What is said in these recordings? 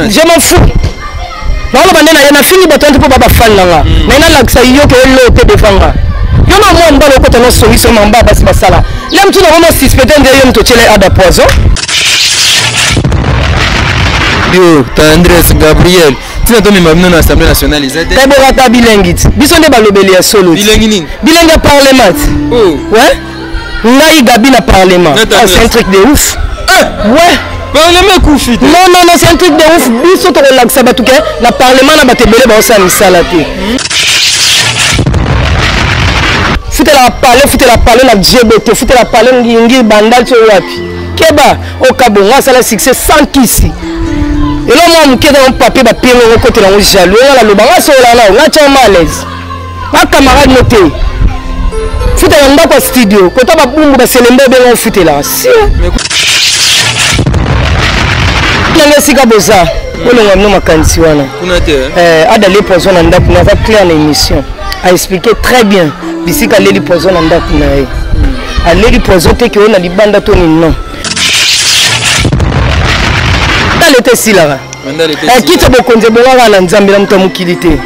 Je m'en fous. Na fini batonde pour baba fan nanga. Na laksa yo ke lo te defanga. Yo na moi mbalo ko tano solution mamba basi basala. Lem tu na vraiment suspecter nde yo mtochele ada poison. Yo, ta Andrés Gabriel. Tina to mimamno na Assemblée nationale izade. Tebo rata bilengit. Biso nde balobeli ya solo. Bilengi nini? Bilengi ya parlement. Oh. Ouais? Ngai gabi na parlement. Ah, c'est un truc de ouf. Ouais. Parlement koufi. Non, c'est un truc de ouf. Biso to relaxa batuke na parlement na batebele ba osa misala te. Fute la parler na djebete, fute la parler ngi bandal to wapi. Keba o kabonga sala succès sans kisi. Et là moi mon keda on papier ba pire au côté là on jaloux la loba nga so là nga cha malaise. Ma camarade noté. Fute la ndako studio, ko ta ba bumbu ba selembe be on fute là. Si. Nanga sika boza. On a amené ma kanisi wana. Ada les poisons na ndako na va clair na émission. A expliqué très bien. Bisika les poisons na ndako na ye. A les poisons te que on a libanda to ni non. Dans le tesila. Quitte beaucoup de bonga na nzambe na mta mukilité.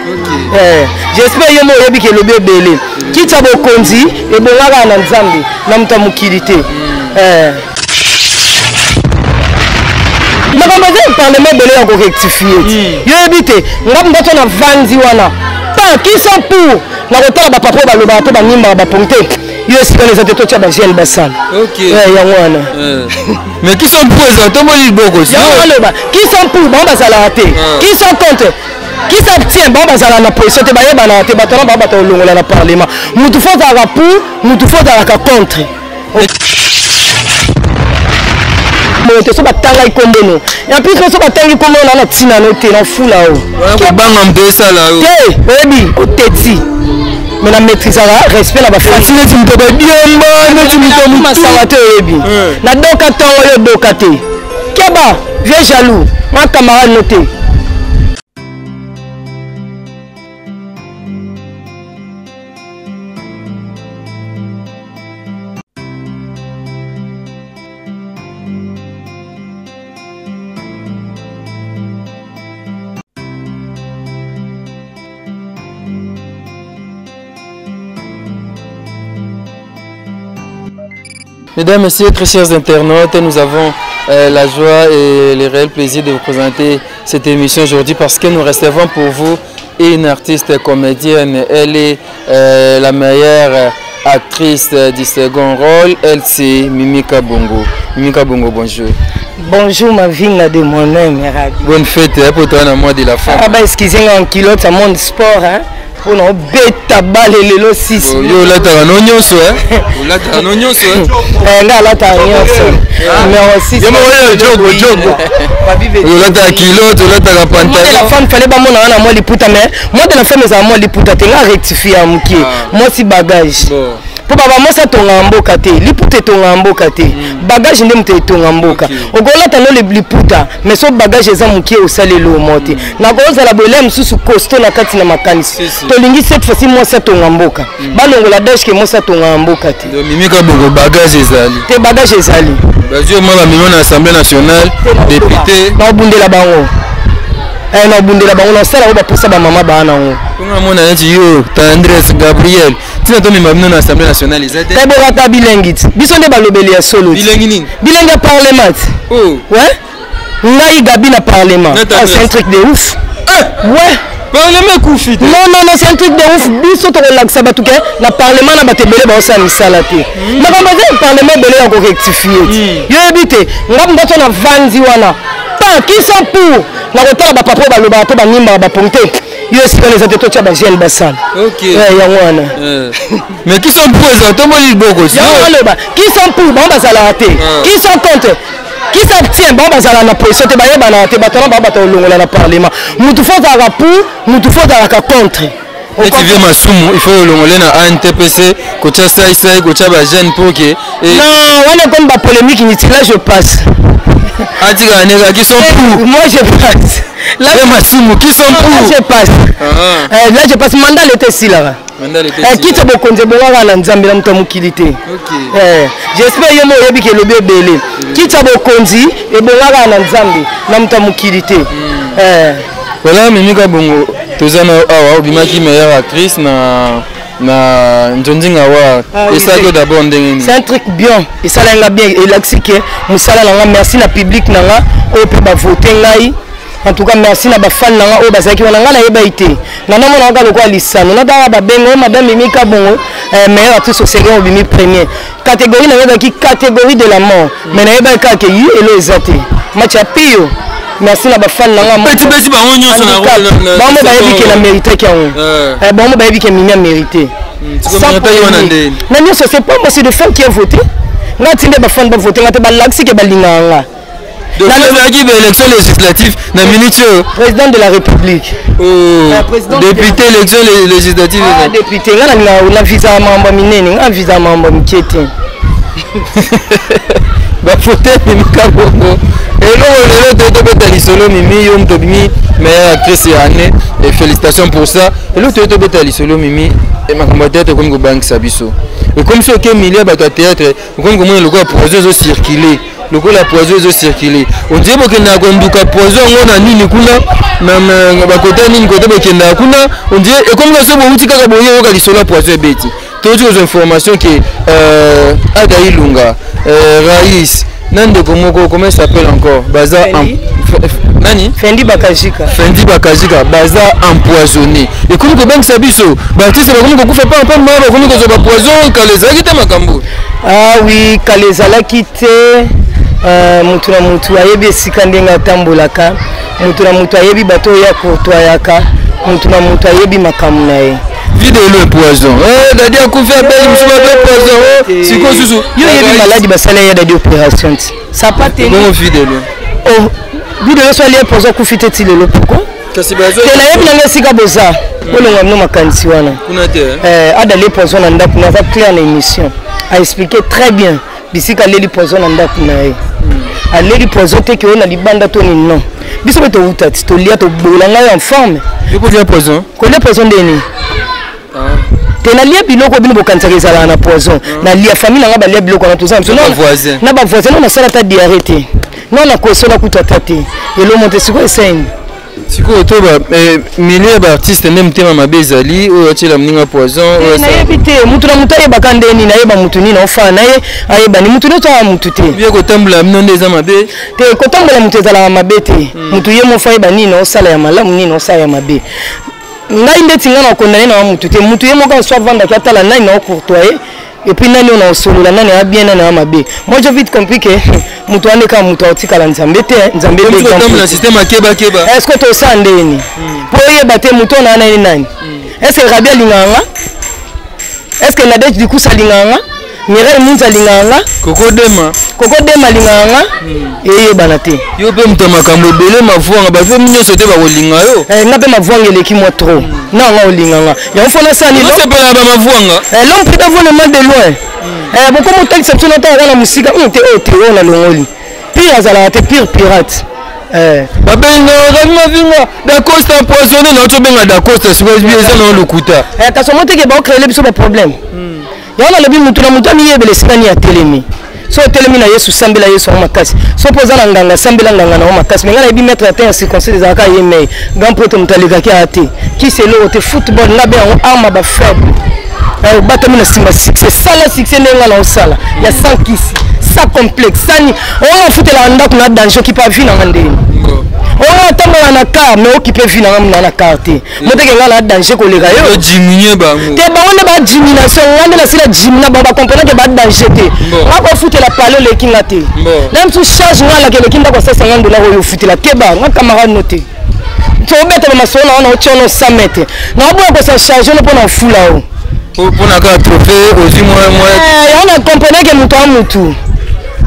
J'espère yo mo yebi ke lobe belé. Quitte beaucoup konzi e bonga na nzambe na mta mukilité. Je vais parler de rectifier. Je vais éviter. Je vais vandi wana. Pas qui sont pour. Na retard ba papa ba loba to ba nimba ba ponte. Yo est les autres ba gel basal. OK. Ya wana. Mais qui sont pour ça? To mo li boko. Ya wana qui sont pour ba basala te. Qui sont contre. Qui s'abstient ba basala na position te ba yeba na te ba tona ba to longola na parlement. Mutu faut za pour, mutu faut za contre. te so batanga ikombono ya puis so batanga ikombono na tina no te na fula o ke banga mbesa la o te obi oteti mais na maîtrise la respect la ba fatine ti mto ba biomba no ti mto masanga te obi na doka tongo yo doka te keba vieux jaloux ma camarade no te. Mesdames, Messieurs, très chers internautes, nous avons la joie et le réel plaisir de vous présenter cette émission aujourd'hui parce que nous recevons pour vous une artiste comédienne. Elle est la meilleure actrice du second rôle. Elle, c'est Mimika Bongo. Mimika Bongo, bonjour. Bonjour, ma vie de mon âme. Bonne fête pour toi, dans le mois de la femme. Ah bah, excusez-moi, en kilote, ça monte sport, hein. Pour nous bêta balle les lots 6. Yo là t'as un oignon so hein. Là t'as un oignon so. Là t'as un oignon so. Mais aussi. Yo moi jogo. Yo là t'as kilo, là t'as la pantalon. La femme fallait pas mon na moi liputa mais moi de la femme ça moi liputa te nga rectifier amuki. Moi si bagage. Po baba moi ça tonga mboka te. Liputa tonga mboka te. Bagage ndem te tonga mboka. Ogola ta no liputa mais so bagage za muki au salelo moti. Na goza la bolem susu costo na kati na makanisi. Tolingi cette fois-ci moi ça tonga mboka. Balongo la dash que moi ça tonga mboka te. Mimika Bongo bagage ezali. Te bagage ezali. Bazio moi ba million na Assemblée nationale député. Na bundela bango. Na bundela bango na sala ba posa ba mama ba na ngo. Kuna mona nti yo ta Andrés Gabriel. Tina to mimamno na Assemblée nationale ezade. Tebo rata bilengit. Biso nde balobeli ya solo. Bilengi nini? Bilengi parlement. Oh. Ouais. Ngai gabi na parlement. Ah, c'est un truc de ouf. Ouais. Parlement koufi. Non, c'est un truc de ouf. Biso to relaxa batuke na parlement na batebele ba osa misala te. Na ba ba parlement belé ya ko rectifier. Yo ebite, ngam bato na vanzi wana. Pas qui sont pour. Na retard ba papa ba loba to ba nimba ba ponte. Yo est les autres tu ba gel basal. OK. Ya wana. Mais qui sont pour ça? To mo li boko. Ya wana qui sont pour ba basala te. Qui sont contre? Qui s'abstient bon bazala na position te bayeba na te batona ba bato longola na parlement mutu faut za pour mutu faut za contre et tu viens masumu il faut longola na ANTPC ko cha sai ko cha ba jeune pour que non on est comme ba polémique ni là je passe atika nega qui sont pour moi je passe Et Massimo, qui sont pour? Là, je passe. Là, je passe. Mandat était si là. Qui t'a beaucoup de bonheur à Nzambe dans ton mukilité. J'espère que moi, je vais le bébé. Qui t'a beaucoup dit et bonheur à Nzambe dans ton mukilité. Voilà, Mimika Bongo. Tozana awa obimaki meilleure actrice na Njondinga wa. Et ça d'abord ndengeni. C'est un truc bien. Et ça l'a bien. Et là, c'est que Moussala l'a merci la public nanga au peut pas voter ngai. En tout cas merci na ba fan nanga o bazaki wana ngala yeba ité. Nana mona ngala ko lisano. Na dara ba bengo madame Mimika Bongo meilleure actrice au second obimi premier. Catégorie na qui catégorie de la mort. Mais na yeba ka ke yi elo ezate. Match à pio. Merci la bafan nanga mo. Petit petit ba onyo so na rôle na. Ba mo ba yebi ke la mérité ki on. Ba mo ba yebi ke minya mérité. Ça mérité yo na ndeni. Na nyo c'est pas moi c'est de femmes qui ont voté. Na tinde ba fan ba voter ngate ba laxi ke ba linganga. Donc la élection législative na minute président de la République. Député élection législative. Député ngana na visa mambo minene, ngana visa mambo mkete. Ba voter Mimika Bongo. Et là, on est là, Mimi, Yom Tobimi, meilleure actrice et année. Et félicitations pour ça. Et là, on est là, Mimi, et ma combattante comme Bank Sabiso. Et comme ça, il y a un théâtre, comme le gars poison circuler. Le gars la poison circuler. On dit que na gonduka poison on a nini kuna na bakota nini côté bekenda kuna on dit et comme ça bon utika ka boye yo ka lisola poison beti. Toutes les informations que Adaï Lunga, Raïs, Nande Komoko, comment il s'appelle encore? Baza Nani? Fendi Bakajika. Fendi Bakajika, Baza empoisonné. Et comme que Bank Sabiso, Baptiste, comme qu'on fait pas un peu de mal, comme qu'on a poison, Kaleza qui Makambo. Ah oui, Kaleza la quitté. Mutuna mutu ayebi sikandenga tambolaka. Mutuna mutu ayebi bato ya kotoyaka. Mutuna mutu ayebi makamu nae. Vidéo le poison. Dadi a couvert à belle, je vais poison. C'est quoi ce? Il y a une maladie, il y a des opérations. Ça pas tenu. Comment vidéo? Oh, vidéo soit lié poison couvité le pourquoi? C'est basé. C'est la même chose que boza. Pour le moment, ma cantiwana. A d'aller poison en date, on a clair l'émission. A expliqué très bien. Bisi ka leli poison en date nae. A leli poison te que on a libanda toni non. Biso beto uta to lia to bolanga en forme. Je peux dire poison. Connais poison deni. Tena lia biloko bino bokansaka ezala na poison na lia famille nga ba lia biloko na toza voisin na ba voisin na sala ta diarrhée te non na kosola kutata te elo monte siko eseni siko to ba milieu ba artiste ndem tema mabezali o atela mninga poison o na yebite mutu na mutu ayeba kandeni na yeba mutu ni na ofa na ye ayeba ni mutu no to mutu te bien ko tambula mnonde za mabe te ko tambula mutu ezala mabe te mutu ye mo fa yeba ni na osala ya malamu ni na osala ya mabe. Ngai ndeti ngana condamné na mutu te mutu ye moko soit vendre ki atala nani na courtoyer et puis nani on a solola nani a bien nani a mabe. Moi j'ai vite compris que mutu ane ka mutu otika la nzambe te nzambe le dans le système akeba keba. Est-ce que to sa ndeni pour ye bater mutu na nani est-ce que Rabia linganga est-ce que Nadej du coup sa linganga Mireille Munza linganga Koko Dema linganga et banate yo pe mutu makambo belé mavuanga ba fe minyo sote ba kolinga yo na pe mavuanga eleki moi trop non nga olinganga ya mfona sani non c'est pas ba mavuanga l'homme peut avoir le mal de loin beaucoup de exception dans la musique on a longoli pire azala te pire pirate babenga ragma vinga da costa empoisonné na to benga da costa c'est bien ça na lokuta kaso mote ke ba créer les problème ya on a le mutu na mutu ni yebele sikani ya telemi so telemi na Yesu sambela Yesu makasi so poza na nganga sambela nganga na makasi mais ngana bi mettre à terre circoncis des aka yeme grand pote mutalika ki ate qui c'est le te football na be en arme ba faible batami na simba succès sala succès nenga na osala ya sans kisi ça complexe sani on fout la ndako na danger qui pas vie na ndeni on attend na car mais qui peut vie na carte mote ke ngala danger ko leka yo diminuer bango te ba on ba diminution ngana na sila dimina ba comprendre que ba danger te on va foutre la palais le kinga te même sous charge ngala ke le kinga ko $500 yo foutre la keba nga camarade noté to beta ba masona on chono 100 mètres na bo ko sa charge no pona fula pour na ka trophée aussi moi on a compris que mutu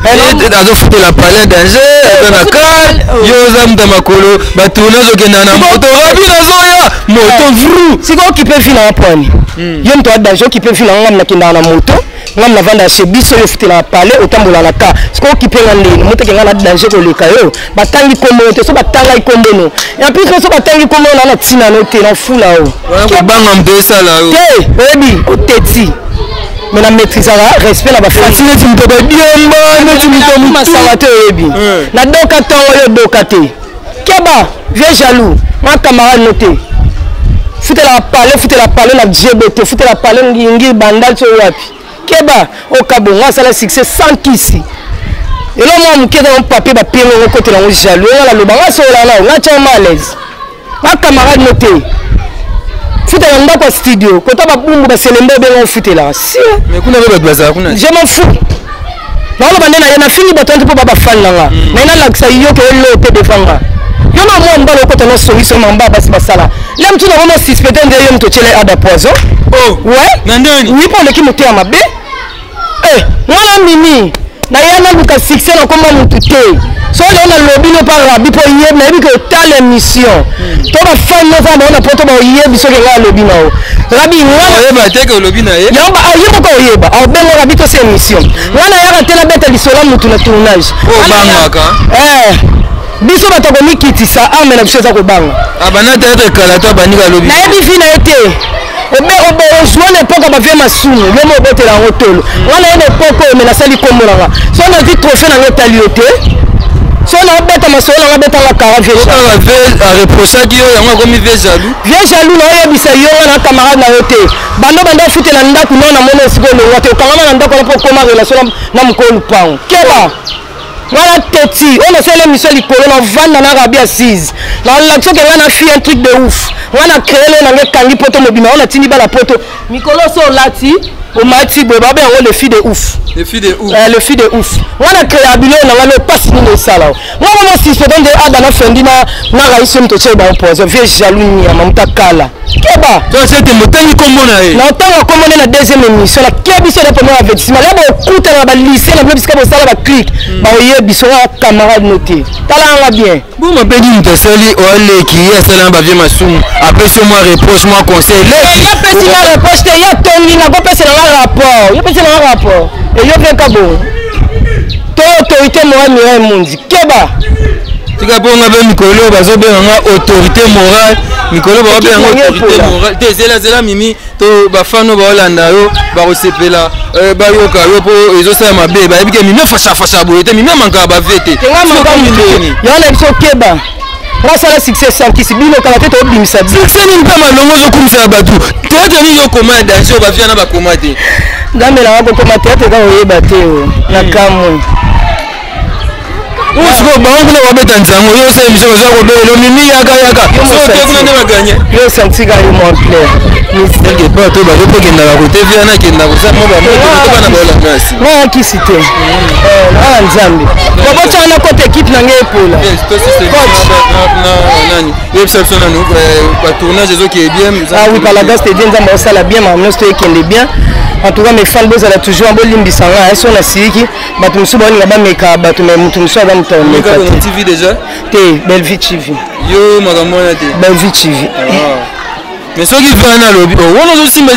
azo foutre la palais danger na car yo zamda makolo batuna zo kena na moto rabi na zoya moto vrou siko qui peut finir en point yo mto danger qui peut finir ngam na kinda na moto ngam navanda chez biso yo futela parler otambola la ka siko okipenga ndeni moto kenga na danger koleka yo batangi kombo te so batanga ikombo no et en plus so batangi kombo na tina no te na fula o ko banga mbesa la yo te oyebi oteti mais na maîtrise la respect na ba fasi ne timto ba biomba ne timto masala te oyebi na doka tango yo doka te keba vieux jaloux ma camarade noté futela parler na GBT futela parler ngi bandal so wapi keba okabonga sala succès sans kisi et là moi mukeda mon papier ba pied mon côté la jaloux la lobanga so la na nga tcha malaise ma camarade noté futela ndako studio kota ba bumbu ba selembe be futela si mais kuna ba baza kuna je m'en fous na lo bandena na fini batonto po baba fan nga na ina laksa yo ke lo te defanga yo na moi mbalo kota no solution mamba basi basala lem tu na vraiment suspecté nde yo mtochele ada poison oh ouais nandani oui pour le qui muté mabe mwana mimi na yana luka succès na komba mutu te so le na lobby no pa rabi po yeb na biko tale mission to ba fan no fa na poto ba yeb so ke nga lobby na o rabi ngana yeba te ke lobby na ye yamba ayeba ko yeba au bengo rabi to c'est mission ngana yaka tela beta lisola mutu na tournage o bangaka biso batako mikitisa ame na biso za ko banga abana te kala to banika lobby na yebi fina ete obe ozwa l'époque ba vie masumu yo mo botela ngotolo wana ene poko me na sali kombolanga so na di trophée na ngotali yote so na beta masolo na beta la kara vie a reprocher ki yo yango komi vie jaloux na yebisa yo na camarade na yote bando futela ndaku nona mona siko lo wote okanga na ndako na poko ma relation na mukolu pang keba ngana teti on a fait l'émission likolo na vanda na rabi assise na l'action que ngana fait un truc de ouf ngana créer le na kangi poto mobima on a tindi ba la poto mikolo so lati o mati bo ba le fille de ouf le fille de ouf ngana créer abilo na ngalo passe ni le sala ngana mo si se donne ada na fendi na raïs mto che ba poison vieux jaloux ni ya mamuta kala keba to c'était motangi komona e na tango komona na deuxième émission la kebiso de premier avertissement là ba kuta na ba lycée na biska bo sala ba clic ba yebiso na camarade noté tala nga bien bon ma pedi mtasali ole ki ya sala ba vie masumu après sur moi reproche moi conseil ya pesi na reproche te ya tongi na ko pesa na rapport et yo bien kabo to autorité morale mundi keba tika bonga be mikolo bazo be nga autorité morale mikolo ba be nga autorité morale te zela mimi to ba fano ba olanda yo ba resepela ba yoka yo po ezo sa mabe ba ebike mimi fasha boye te mimi manka ba vete tenga manka mimi yana biso keba grâce à la succès sans qui se bino kala tete obimisa succès ni mpa malongo zo kumisa batu to ni yo commande danger ba via na ba commande ngamela wako commande te ka oyeba te na kamwe Usko bangu na wabeta nzango yo se mission za ko belo mimi yaka so te kuna ne baganye yo senti ga yo mon clair ni senge pas to ba ko kenda ba ko te via na kenda ko sa mo ba mo to bana ba la merci moi qui cité na nzambe ko bocha na côté équipe na ngai pola to c'est na nani yo ça na nous ba tournage zo qui est bien ah oui par la grâce de Dieu nzambe ça la bien mais nous to ekende bien en tout cas mes fans boza la toujours en bolimbisa nga so na siki batu musu ba nga ba meka batu me mutu musu ba mutone meka TV déjà te Bellevue TV yo makamona te Bellevue TV mais ceux qui viennent à lobby on aussi mais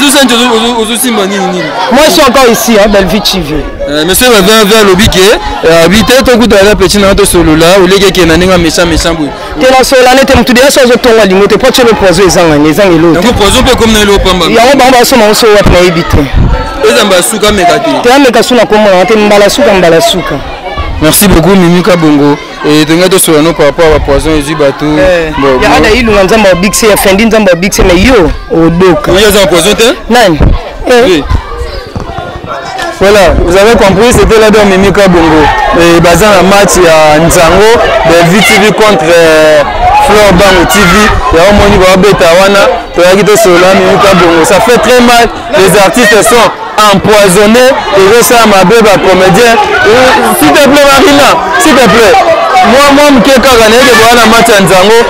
aussi nini moi je suis encore ici hein Bellevue TV mais ceux qui viennent vers lobby qui habite to kuta la petit na to solo là ou les qui na ninga méchant boy te na solo na te mutu dia so zo tonga lingo te poche le poison ezanga l'autre donc poison peut comme na lo pamba ya on ba so ma so wat na ebite ezamba suka mekati te meka suna komona te mbala suka merci beaucoup Mimika Bongo et tenga to solo no par rapport à poison et bateau bon ya ada ilu nzamba bigse ya fendi nzamba bigse mais yo odoka oui ça poison te nani oui. Voilà, vous avez compris, c'était là de Mimika Bongo. Et basé un match à Nzango, Bellevue TV contre Fleur Bango TV. Il y a un moni va Betawana, tu as quitté cela Mimika Bongo. Ça fait très mal, les artistes sont empoisonnés. Et ça m'a bébé comédien. S'il te plaît Marina, s'il te plaît. Moi, je suis gagné de voir un match à Nzango.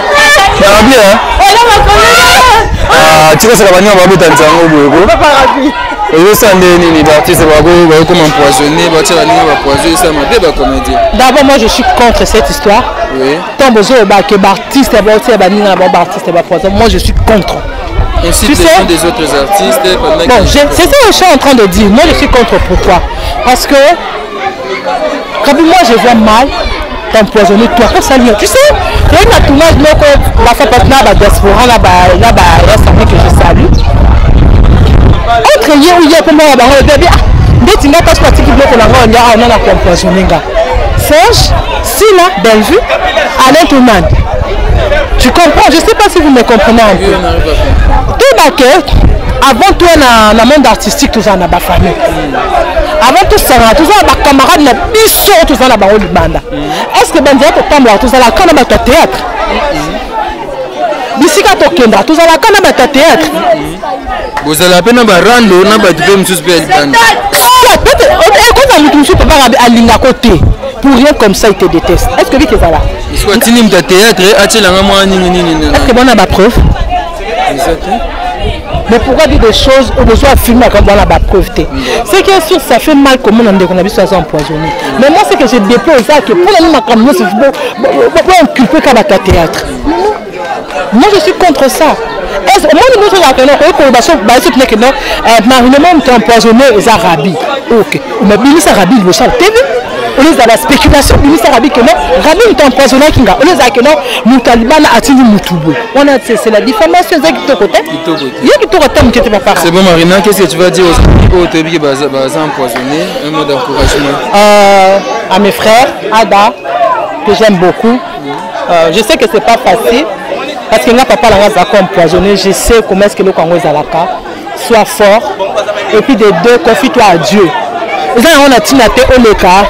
Ça va bien, hein? Ah, tu sais, ça va venir à Nzango. Et ça nini l'artiste va comme empoisonné, va tirer la ligne va poisonner ça m'a bien comédien. D'abord moi je suis contre cette histoire. Oui. Tant besoin que l'artiste va tirer la ligne va artiste va poisonner. Moi je suis contre. tu sais des autres artistes. Bon, c'est ça que je suis en train de dire. Moi, je suis contre. Pourquoi? Parce que quand moi, je vois mal t'empoisonner toi. Pour ça, tu sais, il y a une tournage la fois passée dans la diaspora, là-bas, il y a que je salue. Entre hier ou hier, pour moi, dès que tu n'as pas parti qui bloque la roue, on a empoisonné. Serge, Sina, Bellevue, Alain Touman. Tu comprends? Je ne sais pas si vous me comprenez un peu. Tout baquet, avant tout, dans le monde artistique, tout ça, on a ma famille. Avant tout ça, tout ça, ma camarade, na biso, tout ça, na baro banda. Est-ce que Bandia peut pas tout ça, la quand on a théâtre? Bisika tokenda, tout ça, la quand on a théâtre. Vous allez à peine rando, na ba tu me suspendre. Quand on me suspend, pas à l'inga côté. Pour rien comme ça, il te déteste. Est-ce que lui qui est là? Soit tu n'aimes pas théâtre, est-ce que bon a ma preuve? Mais pourquoi dire des choses au besoin de filmer comme on a ma preuve? C'est que sûr ça fait mal comme on a dit ça empoisonné. Mais moi c'est que je déplore ça que pour la même caméra c'est bon inculper comme à théâtre. Moi je suis contre ça. Est-ce que moi nous sommes là que non Marine empoisonné les Arabes. OK. Mais ministre Arabi le chant TV. On les a la spéculation ministre Arabi que non Rabi est empoisonné kinga. On les a que non Moutalibana a tenu Moutoubo. On a c'est la diffamation ça qui te côté. C'est bon Marina, qu'est-ce que tu vas dire aux amis qui sont empoisonnés? Un mot d'encouragement. À mes frères, Ada, que j'aime beaucoup. Je sais que c'est pas facile parce que là papa l'a empoisonné. Je sais comment est-ce que le Congo est à la carte. Sois fort et puis des deux confie-toi à Dieu. On a tinaté au leka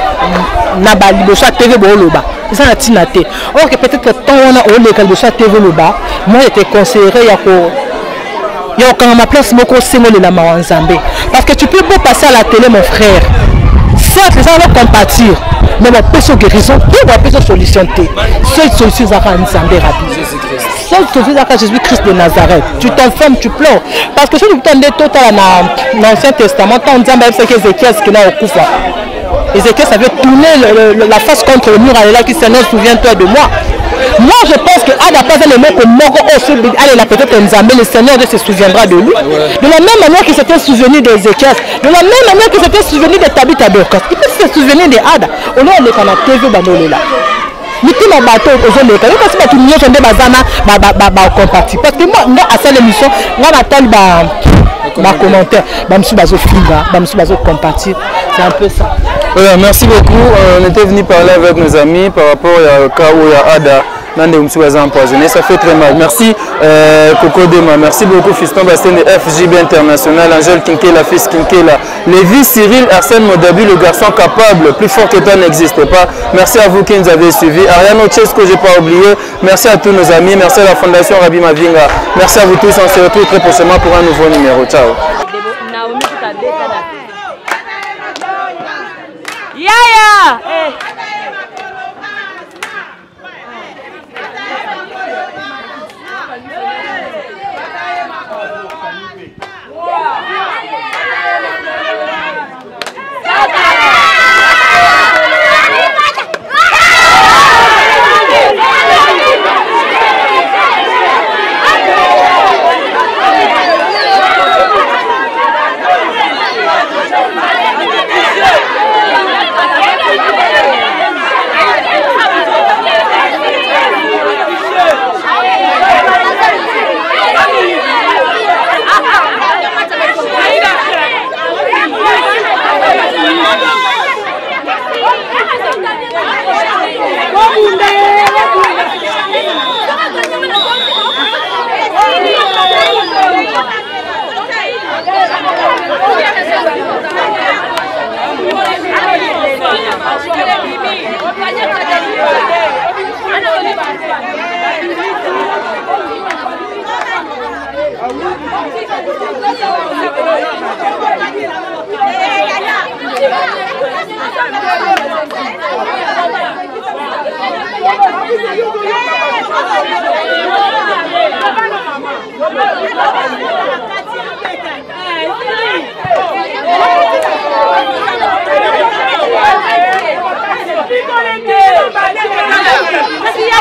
na bali bo sa TV bo loba. Ça a tinaté. Or que peut-être que tant on a au leka bo sa TV loba, moi j'étais conseillé ya quand ma place moko sengole la mawanzambe. Parce que tu peux pas passer à la télé mon frère. Certes les gens vont compatir, mais on peut se guérison, on peut se solution. Seule solution c'est Nzambe rapide. Seule solution c'est Jésus-Christ de Nazareth. Tu t'enfermes, tu pleures. Parce que si tu t'en dis total dans l'Ancien Testament, on dit que Ézéchiel ce qu'il a au Koufa. Ézéchiel ça veut tourner la face contre le mur, là qui Seigneur souviens-toi de moi. Moi je pense que Ada pas le mot que Moko allez la peut-être Nzambe, le Seigneur se souviendra de lui. De la même manière qu'il s'était souvenu d'Ézéchiel, de la même manière qu'il s'était souvenu de Tabitha Dorcas, il peut se souvenir de Ada. On est dans la TV là. Mitima bateau aux hommes parce que tu nous sommes des bazana compatibles parce que moi à cette émission moi m'attends ma commentaire c'est un peu ça. Voilà, merci beaucoup. On était venu parler avec nos amis par rapport au cas où il y a Ada empoisonné, ça fait très mal. Merci Coco Dema, merci beaucoup Fiston Bastien de FJB International, Angèle Kinkela, fils Kinkela, Lévi Cyril, Arsène Modabi, le garçon capable, plus fort que toi n'existe pas. Merci à vous qui nous avez suivis. Ariane Ochesko, je n'ai pas oublié. Merci à tous nos amis, merci à la Fondation Rabbi Mavinga. Merci à vous tous, on se retrouve très prochainement pour un nouveau numéro. Ciao.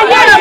Yeah.